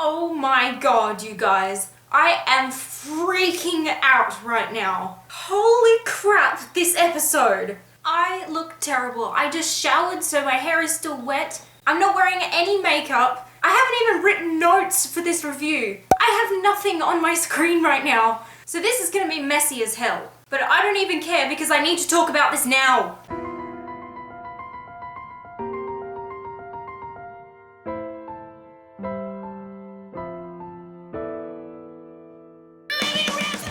Oh my god, you guys. I am freaking out right now. Holy crap, this episode. I look terrible. I just showered, so my hair is still wet. I'm not wearing any makeup. I haven't even written notes for this review. I have nothing on my screen right now. So this is gonna be messy as hell. But I don't even care because I need to talk about this now.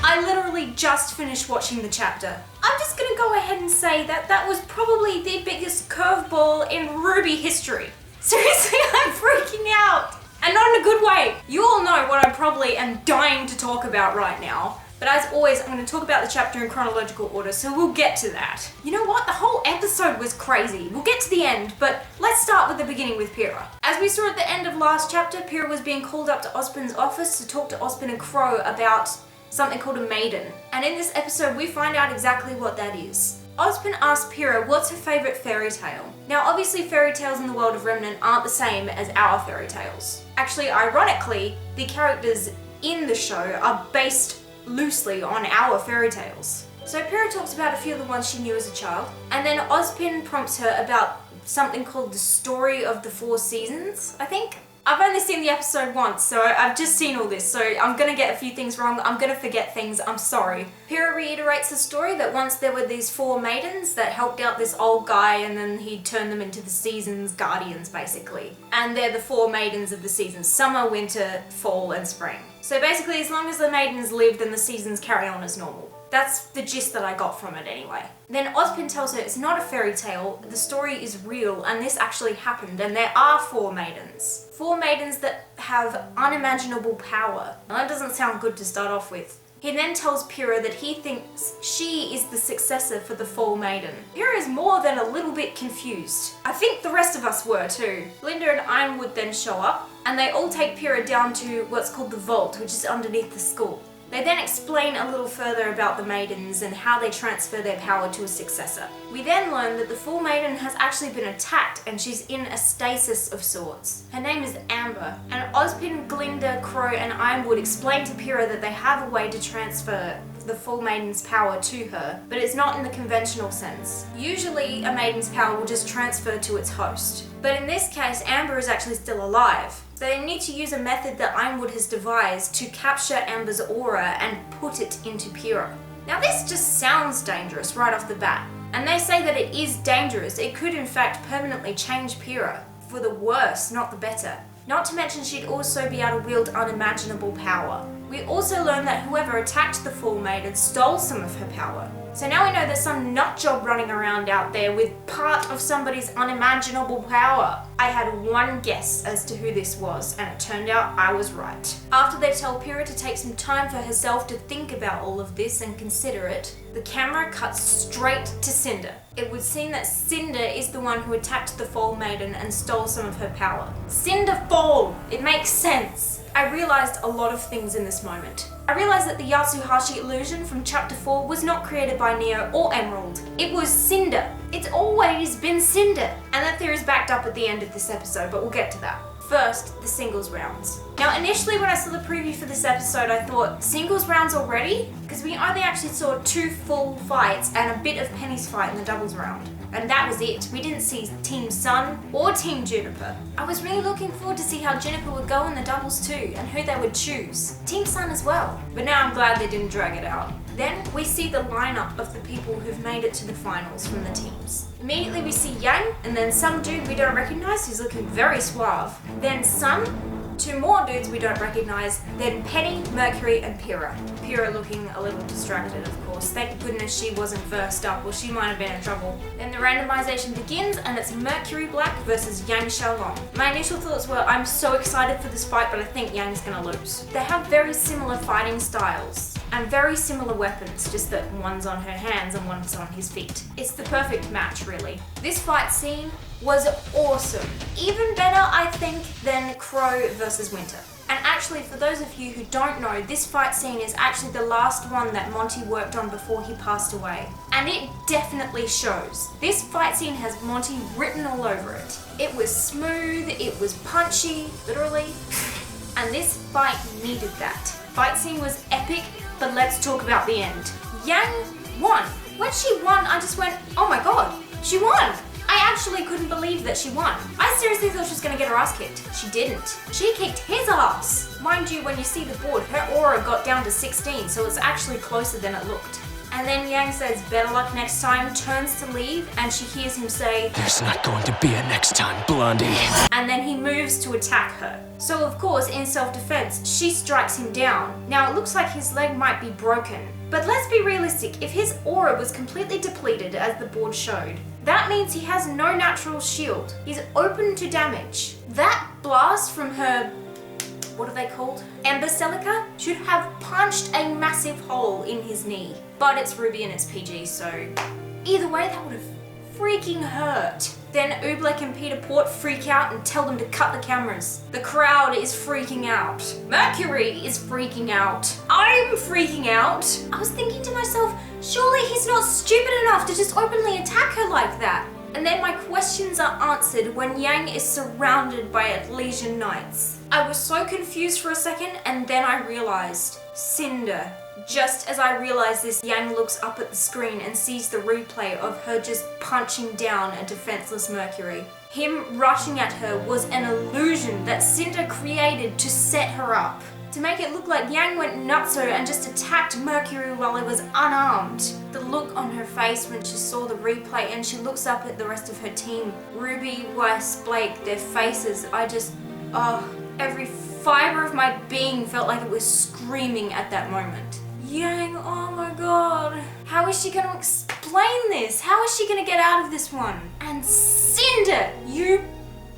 I literally just finished watching the chapter. I'm just gonna go ahead and say that that was probably the biggest curveball in RWBY history. Seriously, I'm freaking out. And not in a good way. You all know what I probably am dying to talk about right now. But as always, I'm going to talk about the chapter in chronological order, so we'll get to that. You know what? The whole episode was crazy. We'll get to the end, but let's start with the beginning with Pyrrha. As we saw at the end of last chapter, Pyrrha was being called up to Ozpin's office to talk to Ozpin and Crow about something called a maiden. And in this episode, we find out exactly what that is. Ozpin asks Pyrrha what's her favourite fairy tale. Now obviously fairy tales in the world of Remnant aren't the same as our fairy tales. Actually, ironically, the characters in the show are based loosely on our fairy tales. So Pyrrha talks about a few of the ones she knew as a child, and then Ozpin prompts her about something called the story of the 4 seasons, I think. I've only seen the episode once, so I've just seen all this, so I'm gonna get a few things wrong, I'm gonna forget things, I'm sorry. Pyrrha reiterates the story that once there were these 4 maidens that helped out this old guy and then he turned them into the seasons' guardians, basically. And they're the 4 maidens of the seasons: summer, winter, fall, and spring. So basically, as long as the maidens live, then the seasons carry on as normal. That's the gist that I got from it anyway. Then Ozpin tells her it's not a fairy tale, the story is real and this actually happened, and there are 4 maidens. 4 maidens that have unimaginable power. Now that doesn't sound good to start off with. He then tells Pyrrha that he thinks she is the successor for the Fall Maiden. Pyrrha is more than a little bit confused. I think the rest of us were too. Linda and Ironwood then show up, and they all take Pyrrha down to what's called the vault, which is underneath the school. They then explain a little further about the maidens and how they transfer their power to a successor. We then learn that the Full Maiden has actually been attacked and she's in a stasis of sorts. Her name is Amber, and Ozpin, Glinda, Crow and Ironwood explain to Pyrrha that they have a way to transfer the Full Maiden's power to her, but it's not in the conventional sense. Usually a maiden's power will just transfer to its host, but in this case Amber is actually still alive. So they need to use a method that Ironwood has devised to capture Amber's aura and put it into Pyrrha. Now this just sounds dangerous right off the bat, and they say that it is dangerous. It could in fact permanently change Pyrrha, for the worse, not the better. Not to mention she'd also be able to wield unimaginable power. We also learn that whoever attacked the Full Maiden stole some of her power. So now we know there's some nutjob running around out there with part of somebody's unimaginable power. I had one guess as to who this was, and it turned out I was right. After they tell Pyrrha to take some time for herself to think about all of this and consider it, the camera cuts straight to Cinder. It would seem that Cinder is the one who attacked the Fall Maiden and stole some of her power. Cinder Fall! It makes sense. I realised a lot of things in this moment. I realised that the Yatsuhashi illusion from chapter 4 was not created by Neo or Emerald. It was Cinder. It's always been Cinder. And that theory is backed up at the end of this episode, but we'll get to that. First, the singles rounds. Now initially when I saw the preview for this episode, I thought, singles rounds already? Because we only actually saw 2 full fights and a bit of Penny's fight in the doubles round. And that was it. We didn't see Team Sun or Team Juniper. I was really looking forward to see how Juniper would go in the doubles too, and who they would choose. Team Sun as well. But now I'm glad they didn't drag it out. Then we see the lineup of the people who've made it to the finals from the teams. Immediately we see Yang, and then some dude we don't recognize who's looking very suave. Then Sun, 2 more dudes we don't recognize, then Penny, Mercury and Pyrrha. Pyrrha looking a little distracted, of course. Thank goodness she wasn't versed up, or she might have been in trouble. Then the randomization begins, and it's Mercury Black versus Yang Xiaolong. My initial thoughts were, I'm so excited for this fight, but I think Yang's gonna lose. They have very similar fighting styles, and very similar weapons, just that one's on her hands and one's on his feet. It's the perfect match, really. This fight scene was awesome. Even better, I think, than Crow versus Winter. And actually, for those of you who don't know, this fight scene is actually the last one that Monty worked on before he passed away. And it definitely shows. This fight scene has Monty written all over it. It was smooth, it was punchy, literally. And this fight needed that. Fight scene was epic, but let's talk about the end. Yang won. When she won, I just went, oh my god, she won. I actually couldn't believe that she won. I seriously thought she was gonna get her ass kicked. She didn't. She kicked his ass. Mind you, when you see the board, her aura got down to 16, so it's actually closer than it looked. And then Yang says, better luck next time, turns to leave, and she hears him say, there's not going to be a next time, Blondie. And then he moves to attack her. So of course, in self-defense, she strikes him down. Now it looks like his leg might be broken. But let's be realistic, if his aura was completely depleted as the board showed, that means he has no natural shield. He's open to damage. That blast from her, what are they called? Embaselica should have punched a massive hole in his knee. But it's RWBY and it's PG, so either way that would have freaking hurt. Then Oobleck and Peter Port freak out and tell them to cut the cameras. The crowd is freaking out. Mercury is freaking out. I'm freaking out. I was thinking to myself, surely he's not stupid enough to just openly attack her like that. And then my questions are answered when Yang is surrounded by Atlesian Knights. I was so confused for a second, and then I realized, Cinder. Just as I realized this, Yang looks up at the screen and sees the replay of her just punching down a defenseless Mercury. Him rushing at her was an illusion that Cinder created to set her up. To make it look like Yang went nutso and just attacked Mercury while he was unarmed. The look on her face when she saw the replay and she looks up at the rest of her team. RWBY, Weiss, Blake, their faces, every fiber of my being felt like it was screaming at that moment. Yang, oh my god. How is she gonna explain this? How is she gonna get out of this one? And Cinder, you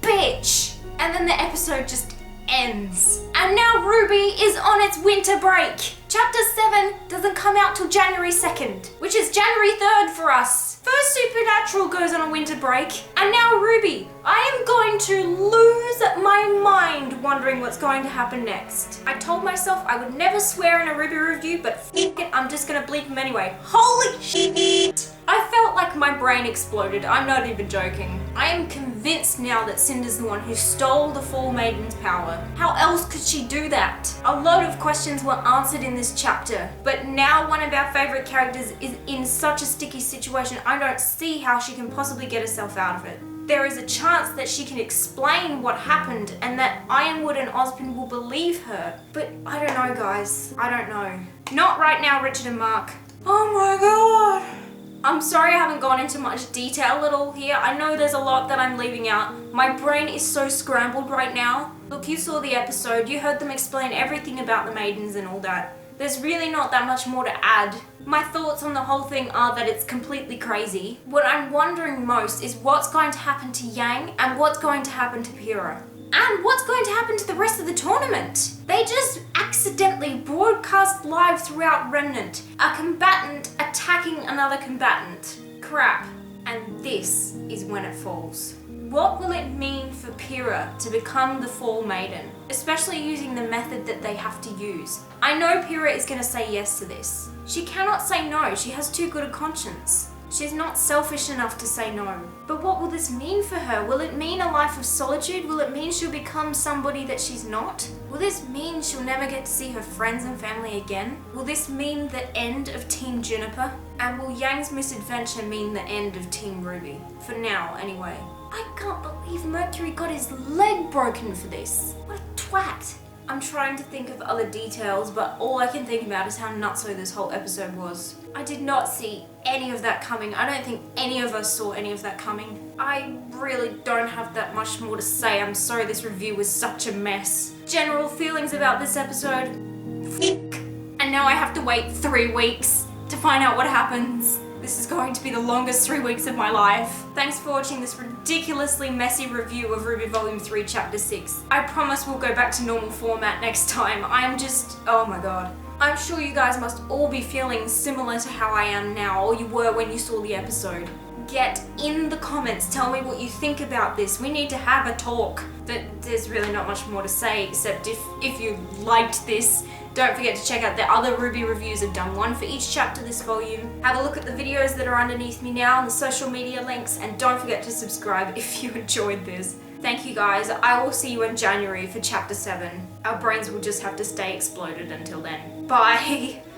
bitch. And then the episode just ends. And now RWBY is on its winter break. Chapter 7 doesn't come out till January 2nd, which is January 3rd for us. First Supernatural goes on a winter break, and now RWBY. I am going to lose my mind wondering what's going to happen next. I told myself I would never swear in a RWBY review, but f*** it, I'm just gonna bleep them anyway. Holy shit! I felt like my brain exploded, I'm not even joking. I am convinced now that Cinder's the one who stole the Fall Maiden's power. How else could she do that? A lot of questions were answered in this chapter, but now one of our favorite characters is in such a sticky situation, I don't see how she can possibly get herself out of it. There is a chance that she can explain what happened and that Ironwood and Ozpin will believe her. But I don't know, guys. I don't know. Not right now, Richard and Mark. Oh my god. I'm sorry I haven't gone into much detail at all here. I know there's a lot that I'm leaving out. My brain is so scrambled right now. Look, you saw the episode. You heard them explain everything about the maidens and all that. There's really not that much more to add. My thoughts on the whole thing are that it's completely crazy. What I'm wondering most is what's going to happen to Yang and what's going to happen to Pyrrha. And what's going to happen to the rest of the tournament? They just accidentally broadcast live throughout Remnant a combatant attacking another combatant. Crap. And this is when it falls. What will it mean for Pyrrha to become the Fall Maiden? Especially using the method that they have to use. I know Pyrrha is going to say yes to this. She cannot say no, she has too good a conscience. She's not selfish enough to say no. But what will this mean for her? Will it mean a life of solitude? Will it mean she'll become somebody that she's not? Will this mean she'll never get to see her friends and family again? Will this mean the end of Team Juniper? And will Yang's misadventure mean the end of Team RWBY? For now, anyway. I can't believe Mercury got his leg broken for this. What a twat. I'm trying to think of other details, but all I can think about is how nutso this whole episode was. I did not see any of that coming. I don't think any of us saw any of that coming. I really don't have that much more to say. I'm sorry this review was such a mess. General feelings about this episode? And now I have to wait 3 weeks to find out what happens. This is going to be the longest 3 weeks of my life. Thanks for watching this ridiculously messy review of RWBY Volume 3 Chapter 6. I promise we'll go back to normal format next time. I am just, oh my god. I'm sure you guys must all be feeling similar to how I am now, or you were when you saw the episode. Get in the comments, tell me what you think about this. We need to have a talk. There's really not much more to say, except if you liked this, don't forget to check out the other RWBY reviews. I've done one for each chapter this volume. Have a look at the videos that are underneath me now and the social media links, and don't forget to subscribe if you enjoyed this. Thank you guys. I will see you in January for chapter 7. Our brains will just have to stay exploded until then. Bye.